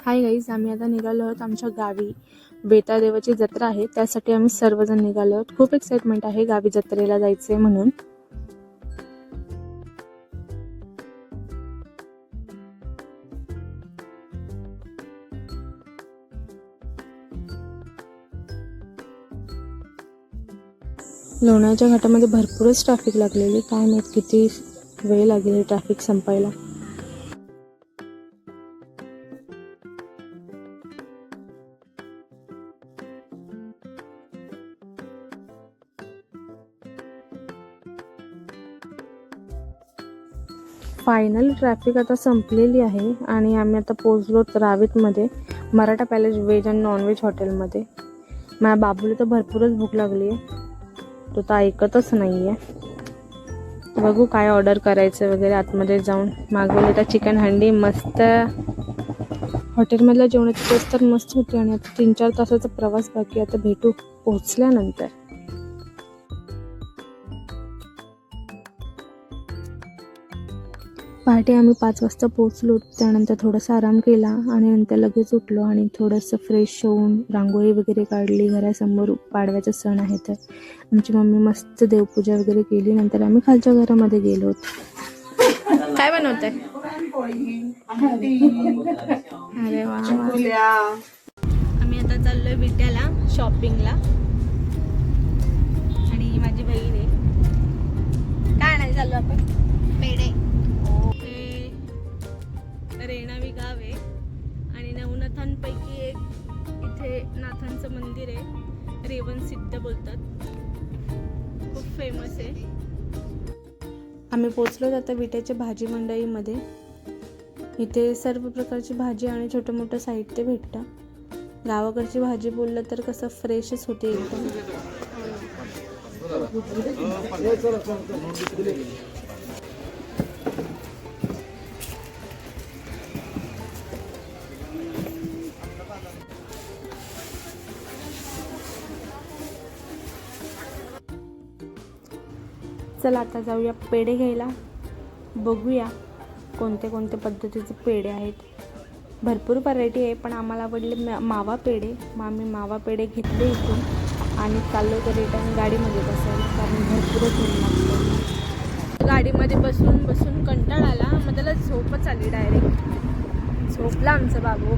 Hi guys, आम्ही आता निघालो आहोत आमच्या गावी. बेतादेवाची जत्रा आहे, त्यासाठी आम्ही सर्वजण निघालो आहोत. खूप एक्साइटमेंट आहे गावी जत्रेला जायचे म्हणून. लोणावळ्याच्या घाटामध्ये भरपूरच ट्रॅफिक लागलेली. काय माहित किती वेळ लागेल ट्रॅफिक संपायला. फायनल ट्रॅफिक आता संपलेली आहे आणि आम्ही आता पोहोचलो रावेतमध्ये Maratha palace veg and non veg हॉटेलमध्ये. माझ्या बाबूला तर भरपूरच भूक लागली आहे, तो तर ऐकतच नाही आहे. बघू काय ऑर्डर करायचं वगैरे. आतमध्ये जाऊन मागवलं तर चिकन हंडी. मस्त हॉटेलमधल्या जेवणाची टेस्ट तर मस्त होती. आणि आता 3-4 तासाचा प्रवास बाकी. आता भेटू पोहोचल्यानंतर. पहाटे आम्ही 5 वाजता पोहोचलो. त्यानंतर थोडासा आराम केला आणि नंतर लगेच उठलो आणि थोडंसं फ्रेश होऊन रांगोळी वगैरे काढली. घरासमोर पाडव्याचा सण आहे तर आमची मम्मी मस्त देवपूजा वगैरे केली. नंतर आम्ही खालच्या घरामध्ये गेलो होतो. काय बनवत आहे? अरे वा. आम्ही आता चाललोय विट्याला शॉपिंगला आणि माझी बहीण आहे. काय आणायला चाललो आपण? पेढे. रेणावी गाव आहे आणि नवनाथांपैकी एक इथे नाथांचं मंदिर आहे. रेवन सिद्ध बोलतात, खूप फेमस आहे. आम्ही पोचलो आता विट्याच्या भाजी मंडईमध्ये. इथे सर्व प्रकारची भाजी आणि छोटं मोठं साहित्य भेटतं. गावाकडची भाजी बोललं तर कसं फ्रेशच होते एकदम. चला आता जाऊया पेढे घ्यायला. बघूया कोणते कोणते पद्धतीचे पेढे आहेत. भरपूर व्हरायटी आहे पण आम्हाला आवडले मावा पेढे. मग आम्ही मावा पेढे घेतले इथून आणि चाललो तर रिटर्न गाडीमध्ये बसायला, कारण भरपूरच ऊन लागतं. गाडीमध्ये बसून बसून कंटाळा आला. मग त्याला झोपच आली डायरेक्ट. झोपला आमचं बाबू.